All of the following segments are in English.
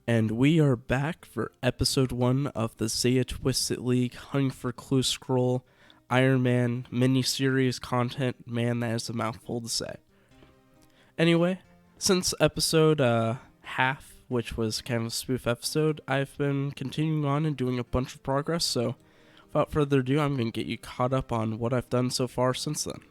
And we are back for episode 1 of the Zeah Twisted League Hunting for Clue Scroll Ironman mini-series content. Man, that is a mouthful to say. Anyway, since episode half, which was kind of a spoof episode, I've been continuing on and doing a bunch of progress, so without further ado, I'm going to get you caught up on what I've done so far since then.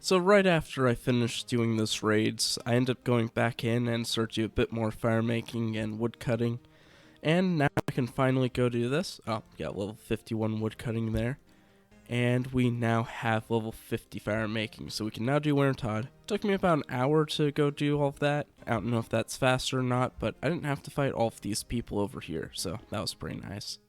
So right after I finished doing those raids, I ended up going back in and started to do a bit more fire making and wood cutting. And now I can finally go do this. Oh, got level 51 wood cutting there. And we now have level 50 fire making, so we can now do wintertodt. Took me about an hour to go do all of that. I don't know if that's faster or not, but I didn't have to fight all of these people over here, so that was pretty nice.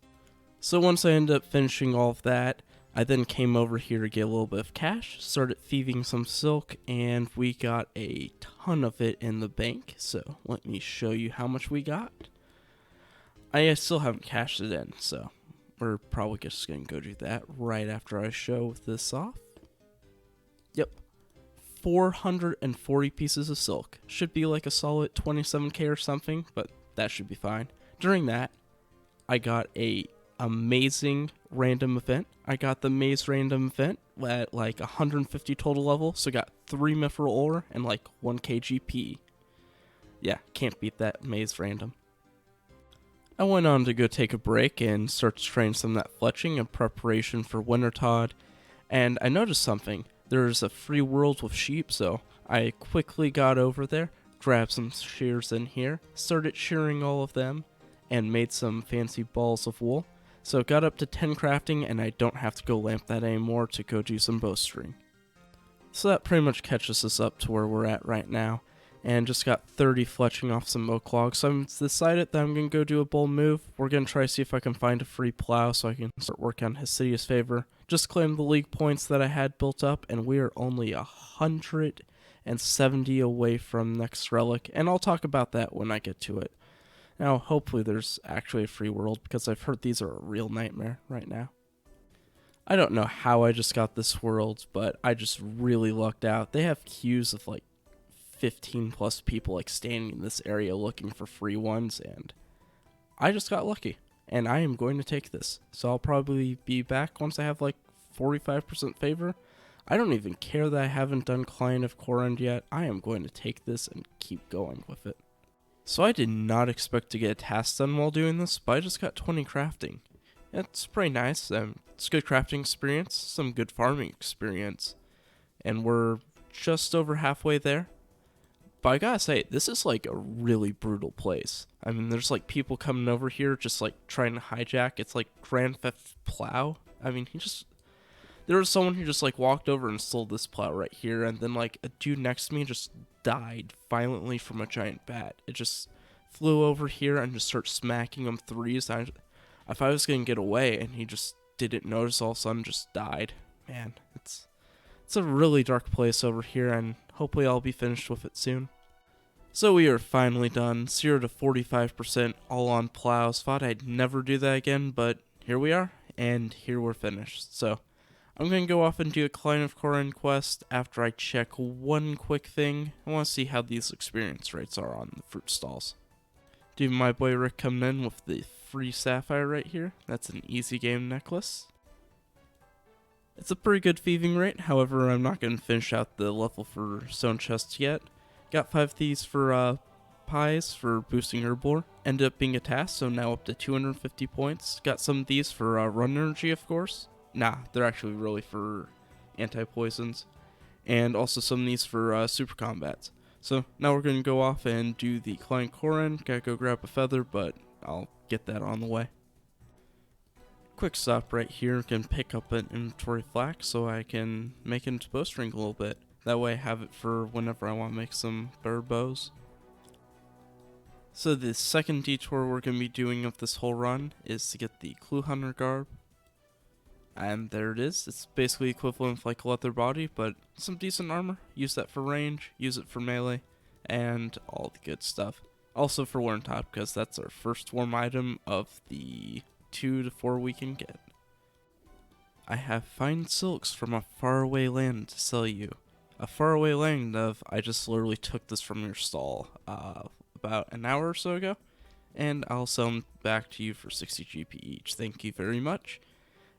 So once I ended up finishing all of that, I then came over here to get a little bit of cash, started thieving some silk, and we got a ton of it in the bank. So let me show you how much we got. I still haven't cashed it in, so we're probably just going to go do that right after I show this off. Yep, 440 pieces of silk. Should be like a solid 27k or something, but that should be fine. During that, I got a amazing random event. I got the maze random event at like 150 total level, so got 3 mithril ore and like 1 kgp. Yeah, can't beat that maze random. I went on to go take a break and start to train some of that fletching in preparation for wintertodt, and I noticed something. There's a free world with sheep, so I quickly got over there, grabbed some shears in here, started shearing all of them, and made some fancy balls of wool. So got up to 10 crafting, and I don't have to go lamp that anymore to go do some bowstring. So that pretty much catches us up to where we're at right now, and just got 30 fletching off some oak logs. So I've decided that I'm going to go do a bold move. We're going to try to see if I can find a free plow so I can start working on Hesidia's favor. Just claim the league points that I had built up, and we are only 170 away from next relic, and I'll talk about that when I get to it. Now, hopefully there's actually a free world, because I've heard these are a real nightmare right now. I don't know how I just got this world, but I just really lucked out. They have queues of like 15 plus people like standing in this area looking for free ones, and I just got lucky, and I am going to take this. So I'll probably be back once I have like 45% favor. I don't even care that I haven't done Client of Korund yet. I am going to take this and keep going with it. So I did not expect to get a task done while doing this, but I just got 20 crafting. It's pretty nice. It's good crafting experience, some good farming experience, and we're just over halfway there. But I gotta say, this is like a really brutal place. I mean, there's like people coming over here just like trying to hijack. It's like Grand Theft Plow. I mean, there was someone who just like walked over and stole this plow right here, and then like a dude next to me just died violently from a giant bat. It just flew over here and just started smacking him threes. If I was gonna get away, and he just didn't notice, all of a sudden just died. Man, it's a really dark place over here, and hopefully I'll be finished with it soon. So we are finally done, 0 to 45% all on plows. Thought I'd never do that again, but here we are, and here we're finished. So I'm going to go off and do a Client of Korund quest after I check one quick thing. I want to see how these experience rates are on the fruit stalls. Dude, my boy Rick coming in with the free sapphire right here. That's an easy game necklace. It's a pretty good thieving rate, however I'm not going to finish out the level for stone chests yet. Got 5 thieves for pies for boosting herbivore. Ended up being a task, so now up to 250 points. Got some of these for run energy, of course. Nah, they're actually really for anti-poisons. And also some of these for super combats. So now we're going to go off and do the Client Korund. Gotta go grab a feather, but I'll get that on the way. Quick stop right here, can pick up an inventory flax so I can make it into bowstring a little bit. That way I have it for whenever I want to make some better bows. So the second detour we're going to be doing of this whole run is to get the Clue Hunter garb. And there it is. It's basically equivalent of like leather body, but some decent armor. Use that for range, use it for melee, and all the good stuff. Also for wintertodt, because that's our first warm item of the 2 to 4 we can get. I have fine silks from a faraway land to sell you. A faraway land of, I just literally took this from your stall about an hour or so ago, and I'll sell them back to you for 60 GP each. Thank you very much.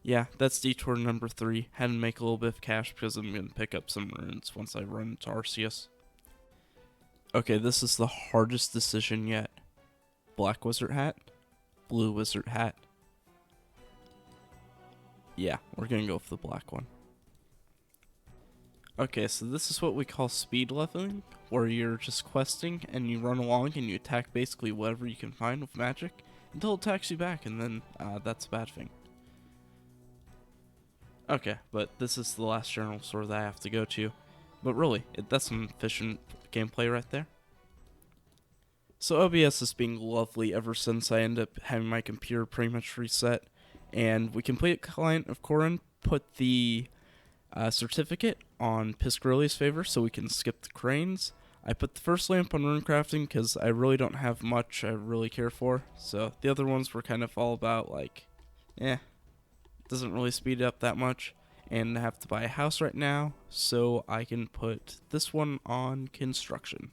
Yeah, that's detour number 3. Had to make a little bit of cash because I'm going to pick up some runes once I run to Arceus. Okay, this is the hardest decision yet. Black wizard hat, blue wizard hat. Yeah, we're going to go for the black one. Okay, so this is what we call speed leveling, where you're just questing and you run along and you attack basically whatever you can find with magic until it attacks you back, and then that's a bad thing. Okay, but this is the last general store that I have to go to. But really, that's some efficient gameplay right there. So OBS has been lovely ever since I ended up having my computer pretty much reset. And we completed Client of Corin, put the certificate on Piscarili's favor so we can skip the cranes. I put the first lamp on runecrafting because I really don't have much I really care for. So the other ones were kind of all about like, doesn't really speed it up that much. And I have to buy a house right now, so I can put this one on construction.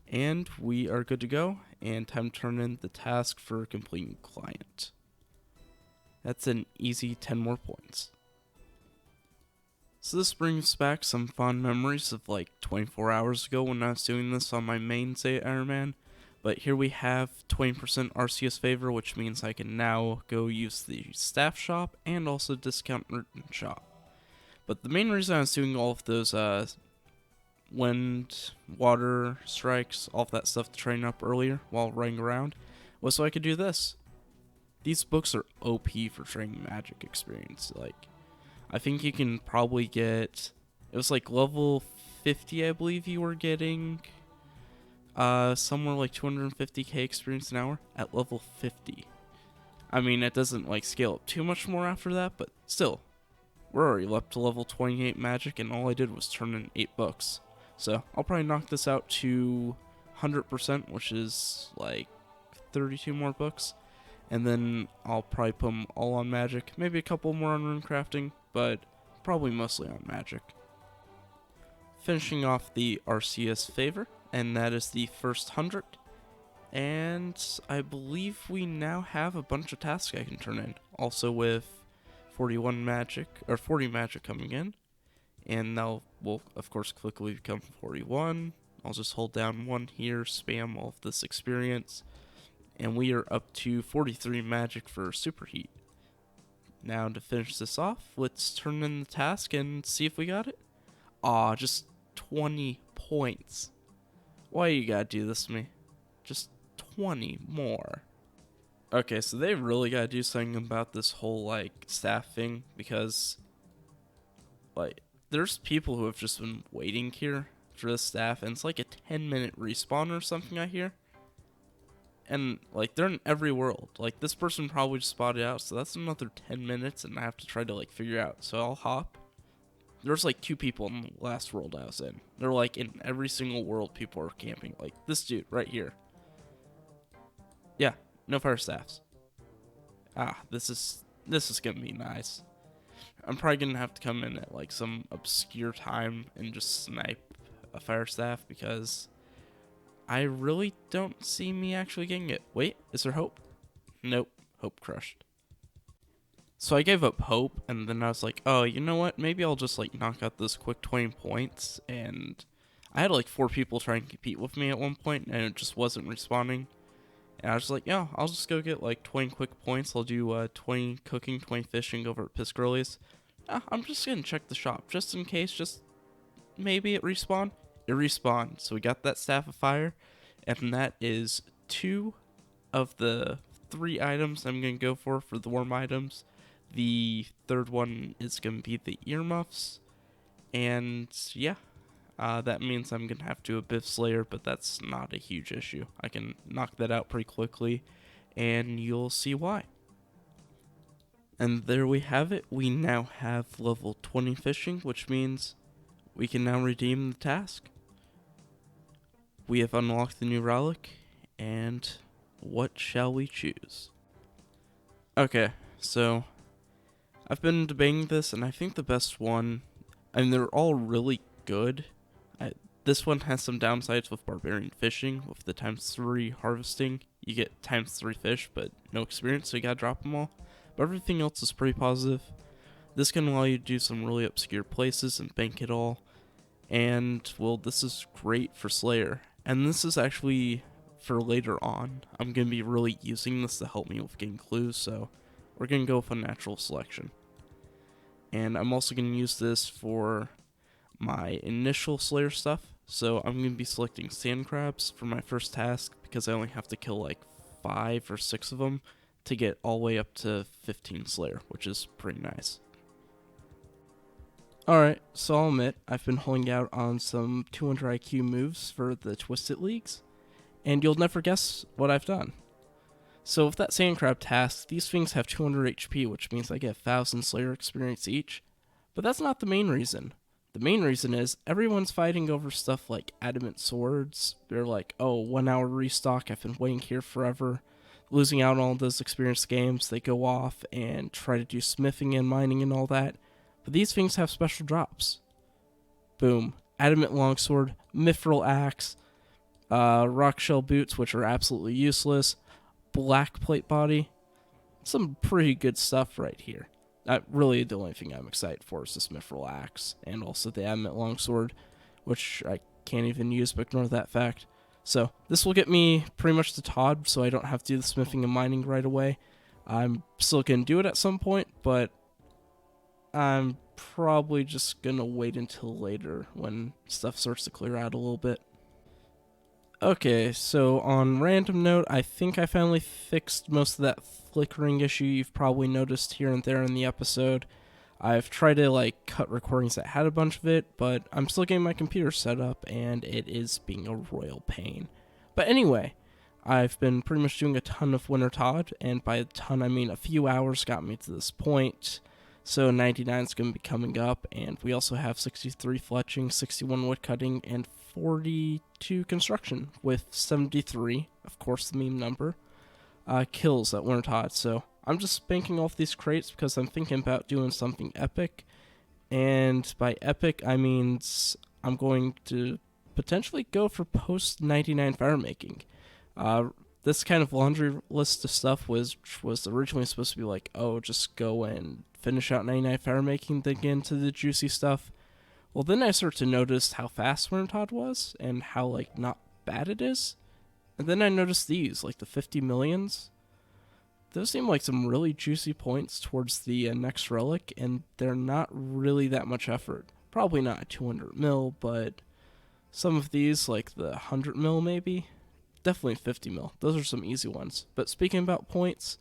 And we are good to go, and time to turn in the task for completing client. That's an easy 10 more points. So this brings back some fond memories of like 24 hours ago when I was doing this on my main Zeah Ironman. But here we have 20% Arceus favor, which means I can now go use the staff shop and also discount merchant shop. But the main reason I was doing all of those wind, water strikes, all of that stuff to train up earlier while running around was so I could do this. These books are OP for training magic experience. Like, I think you can probably get, it was like level 50 I believe you were getting somewhere like 250k experience an hour at level 50. I mean, it doesn't like scale up too much more after that, but still, we're already up to level 28 magic, and all I did was turn in 8 books. So I'll probably knock this out to 100%, which is like 32 more books, and then I'll probably put them all on magic, maybe a couple more on runecrafting, but probably mostly on magic. Finishing off the Arceus favor, and that is the first 100. And I believe we now have a bunch of tasks I can turn in. Also with 41 magic, or 40 magic coming in. And now will of course quickly become 41. I'll just hold down 1 here, spam all of this experience. And we are up to 43 magic for superheat. Now to finish this off, let's turn in the task and see if we got it. Aw, just 20 points. Why you gotta do this to me? Just 20 more. Okay, so they really gotta do something about this whole, like, staff thing, because, like, there's people who have just been waiting here for this staff, and it's like a 10-minute respawn or something I hear. And, like, they're in every world. Like, this person probably just spotted out, so that's another 10 minutes, and I have to try to, like, figure out. So I'll hop. There's like 2 people in the last world I was in. They're like in every single world people are camping. Like this dude right here. Yeah, no fire staffs. This is gonna be nice. I'm probably gonna have to come in at like some obscure time and just snipe a fire staff because I really don't see me actually getting it. Wait, is there hope? Nope, hope crushed. So I gave up hope, and then I was like, oh, you know what? Maybe I'll just, like, knock out this quick 20 points, and I had, like, 4 people trying to compete with me at one point, and it just wasn't responding. And I was like, yeah, I'll just go get, like, 20 quick points. I'll do 20 cooking, 20 fishing over at Piscarili's. I'm just gonna check the shop, just in case, just maybe it respawned. It respawned, so we got that Staff of Fire, and that is 2 of the 3 items I'm gonna go for the warm items. The third one is going to be the earmuffs, and yeah, that means I'm going to have to do a Biff Slayer, but that's not a huge issue. I can knock that out pretty quickly, and you'll see why. And there we have it. We now have level 20 fishing, which means we can now redeem the task. We have unlocked the new relic, and what shall we choose? Okay, so I've been debating this, and I think the best one, I mean, they're all really good. This one has some downsides with barbarian fishing. With the ×3 harvesting, you get ×3 fish, but no experience, so you gotta drop them all. But everything else is pretty positive. This can allow you to do some really obscure places and bank it all. And, well, this is great for Slayer. And this is actually for later on. I'm going to be really using this to help me with getting clues, so we're going to go with a natural selection. And I'm also going to use this for my initial Slayer stuff. So I'm going to be selecting sand crabs for my first task because I only have to kill like 5 or 6 of them to get all the way up to 15 Slayer, which is pretty nice. Alright, so I'll admit, I've been holding out on some 200 IQ moves for the Twisted Leagues, and you'll never guess what I've done. So with that sand crab task, these things have 200 HP, which means I get 1,000 Slayer experience each, but that's not the main reason. The main reason is everyone's fighting over stuff like adamant swords. They're like, oh, 1 hour restock, I've been waiting here forever. Losing out on all those experience games, they go off and try to do smithing and mining and all that. But these things have special drops. Boom. Adamant longsword, mithril axe, rock shell boots, which are absolutely useless, black plate body. Some pretty good stuff right here. Really, the only thing I'm excited for is this mithril axe, and also the adamant longsword, which I can't even use, but ignore that fact. So, this will get me pretty much to Todd, so I don't have to do the smithing and mining right away. I'm still going to do it at some point, but I'm probably just going to wait until later when stuff starts to clear out a little bit. Okay, so on random note, I think I finally fixed most of that flickering issue you've probably noticed here and there in the episode. I've tried to cut recordings that had a bunch of it, but I'm still getting my computer set up and it is being a royal pain. But anyway, I've been pretty much doing a ton of wintertodt, and by a ton I mean a few hours got me to this point. So 99 is going to be coming up, and we also have 63 fletching, 61 woodcutting, and 42 construction, with 73, of course the meme number, kills at wintertodt. So I'm just banking off these crates because I'm thinking about doing something epic, and by epic I mean I'm going to potentially go for post 99 fire making. This kind of laundry list of stuff was originally supposed to be like, oh, just go and finish out 99 fire making, then get into the juicy stuff. Well, then I started to notice how fast wintertodt was and how not bad it is. And then I noticed these, the 50 millions. Those seem like some really juicy points towards the next relic, and they're not really that much effort. Probably not a 200 mil, but some of these, like the 100 mil maybe, definitely 50 mil. Those are some easy ones. But speaking about points,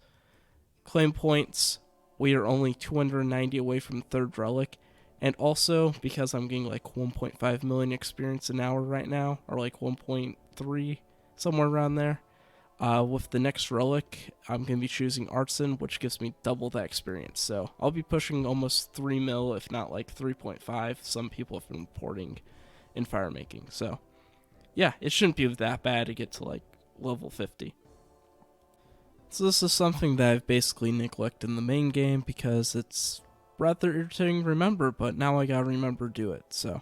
claim points, we are only 290 away from third relic, and also because I'm getting 1.5 million experience an hour right now, or 1.3, somewhere around there. With the next relic, I'm going to be choosing Artisan, which gives me double that experience. So I'll be pushing almost 3 mil, if not 3.5. Some people have been reporting in fire making. So yeah, it shouldn't be that bad to get to level 50. So this is something that I've basically neglected in the main game because it's rather irritating to remember, but now I gotta remember to do it. So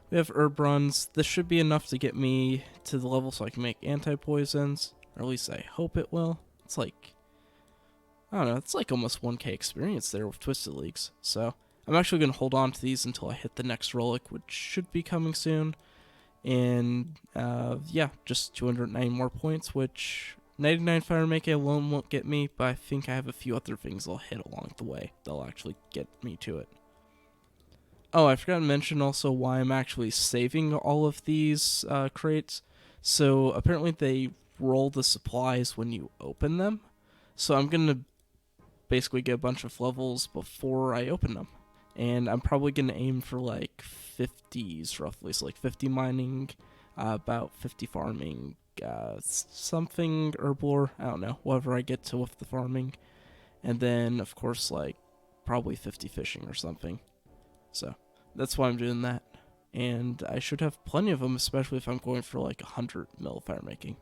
we have herb runs. This should be enough to get me to the level so I can make anti-poisons. Or at least I hope it will. It's I don't know, it's almost 1k experience there with Twisted Leagues. So I'm actually going to hold on to these until I hit the next relic, which should be coming soon. And yeah, just 290 more points, which 99 fire making alone won't get me, but I think I have a few other things I'll hit along the way that'll actually get me to it. Oh, I forgot to mention also why I'm actually saving all of these crates. So apparently they roll the supplies when you open them. So I'm going to basically get a bunch of levels before I open them. And I'm probably going to aim for 50s roughly. So 50 mining, about 50 farming, something herblore, I don't know, whatever I get to with the farming. And then, of course, probably 50 fishing or something. So that's why I'm doing that. And I should have plenty of them, especially if I'm going for 100 mil fire making.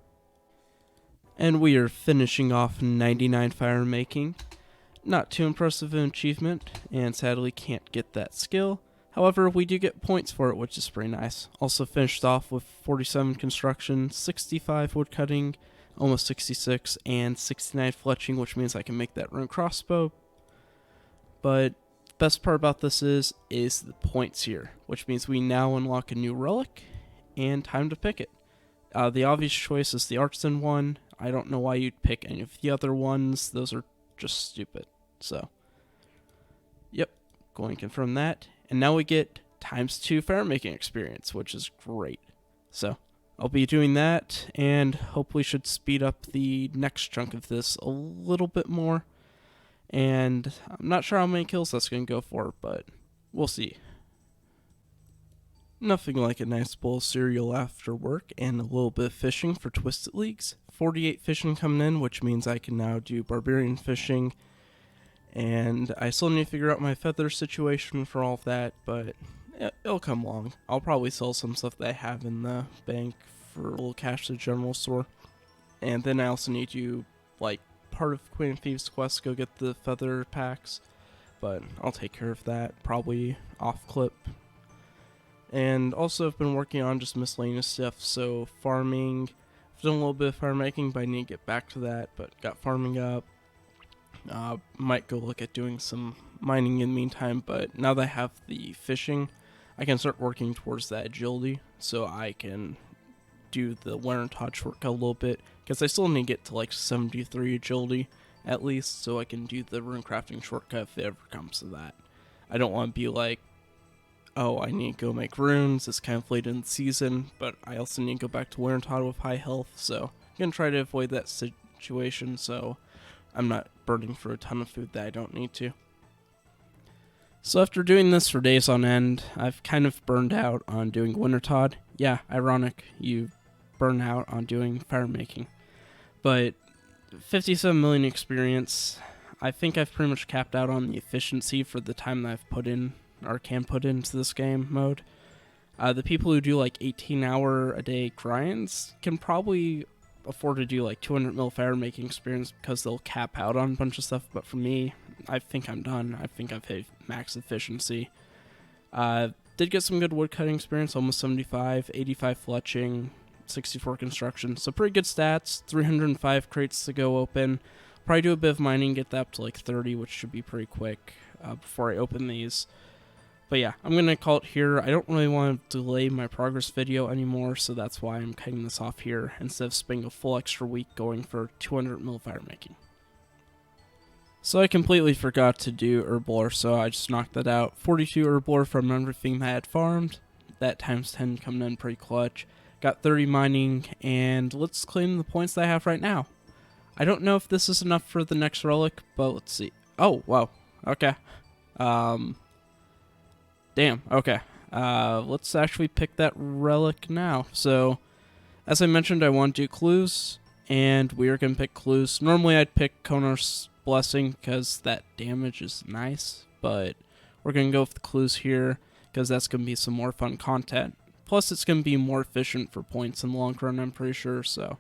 And we are finishing off 99 fire making. Not too impressive an achievement, and sadly can't get that skill. However, we do get points for it, which is pretty nice. Also finished off with 47 construction, 65 woodcutting, almost 66, and 69 fletching, which means I can make that rune crossbow. But best part about this is the points here, which means we now unlock a new relic, and time to pick it. The obvious choice is the artisan one. I don't know why you'd pick any of the other ones. Those are just stupid. So, yep, going to confirm that. And now we get ×2 fire making experience, which is great. So, I'll be doing that, and hopefully should speed up the next chunk of this a little bit more. And I'm not sure how many kills that's going to go for, but we'll see. Nothing like a nice bowl of cereal after work and a little bit of fishing for Twisted Leagues. 48 fishing coming in, which means I can now do barbarian fishing. And I still need to figure out my feather situation for all of that, but it'll come along. I'll probably sell some stuff that I have in the bank for a little cash to the general store. And then I also need to, like, part of Queen of Thieves' quest, go get the feather packs. But I'll take care of that, probably off clip. And also I've been working on just miscellaneous stuff, so farming. I've done a little bit of farm making, but I need to get back to that, but got farming up. Might go look at doing some mining in the meantime, but now that I have the fishing, I can start working towards that agility, so I can do the wintertodt shortcut a little bit, because I still need to get to like 73 agility at least, so I can do the rune crafting shortcut if it ever comes to that. I don't want to be like, oh, I need to go make runes, it's kind of late in the season, but I also need to go back to wintertodt with high health, so I'm going to try to avoid that situation, so I'm not burning for a ton of food that I don't need to. So after doing this for days on end, I've kind of burned out on doing wintertodt. Yeah, ironic, you burn out on doing fire making. But 57 million experience, I think I've pretty much capped out on the efficiency for the time that I've put in, or can put into this game mode. The people who do like 18-hour a day grinds can probably afford to do like 200 mil fire making experience because they'll cap out on a bunch of stuff, but for me, I think I'm done. I think I've hit max efficiency. Did get some good woodcutting experience, almost 75, 85 fletching, 64 construction, so pretty good stats. 305 crates to go open. Probably do a bit of mining, get that up to like 30, which should be pretty quick before I open these. But yeah, I'm going to call it here. I don't really want to delay my progress video anymore, so that's why I'm cutting this off here instead of spending a full extra week going for 200 mil fire making. So I completely forgot to do herb lore, so I just knocked that out. 42 herb lore from everything that I had farmed. That ×10 coming in pretty clutch. Got 30 mining, and let's claim the points that I have right now. I don't know if this is enough for the next relic, but let's see. Oh, wow. Okay. Damn, okay. Let's actually pick that relic now. So, as I mentioned, I want to do clues, and we are going to pick clues. Normally I'd pick Konar's Blessing, because that damage is nice, but we're going to go with the clues here, because that's going to be some more fun content. Plus, it's going to be more efficient for points in the long run, I'm pretty sure, so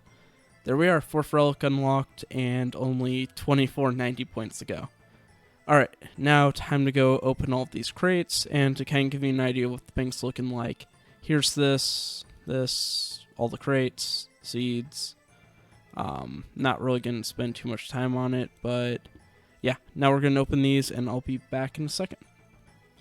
there we are, 4th relic unlocked, and only 2490 points to go. Alright, now time to go open all of these crates, and to kind of give you an idea of what the bank's looking like, here's this, all the crates, seeds. Not really going to spend too much time on it, but yeah, now we're going to open these, and I'll be back in a second.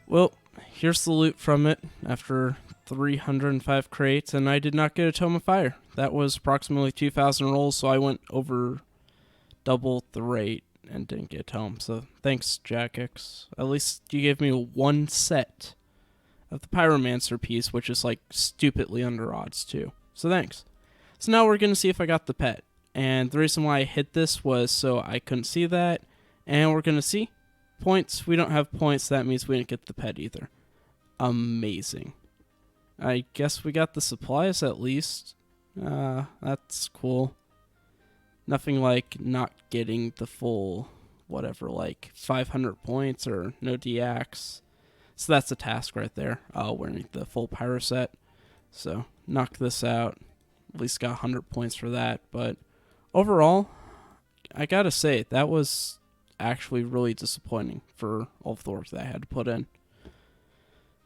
Well, here's the loot from it after 305 crates, and I did not get a Tome of Fire. That was approximately 2,000 rolls, so I went over double the rate and didn't get home. So thanks, Jackix. At least you gave me one set of the Pyromancer piece, which is like stupidly under odds too. So thanks. So now we're going to see if I got the pet. And the reason why I hit this was so I couldn't see that. And we're going to see points. We don't have points. That means we didn't get the pet either. Amazing. I guess we got the supplies at least. That's cool. Nothing like not getting the full, whatever, like 500 points or no DX. So that's a task right there. We're going to the full pyro set. So knock this out. At least got 100 points for that. But overall, I gotta say, that was actually really disappointing for all of the work that I had to put in.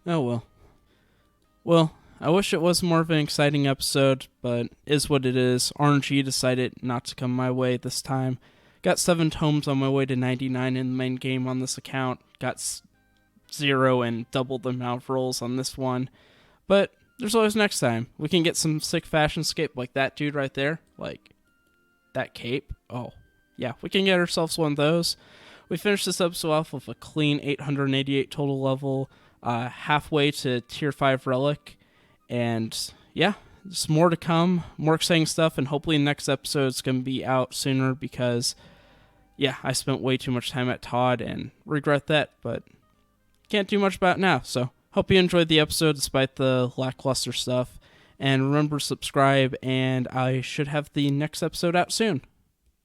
Oh well. Well, I wish it was more of an exciting episode, but is what it is. RNG decided not to come my way this time. Got 7 tomes on my way to 99 in the main game on this account. Got 0 and double the amount of rolls on this one. But there's always next time. We can get some sick fashion scape like that dude right there. Like, that cape. Oh, yeah, we can get ourselves one of those. We finished this episode off with a clean 888 total level, halfway to tier 5 relic. And yeah, there's more to come, more exciting stuff, and hopefully the next episode's going to be out sooner because, yeah, I spent way too much time at Todd and regret that, but can't do much about it now. So hope you enjoyed the episode despite the lackluster stuff. And remember, subscribe, and I should have the next episode out soon.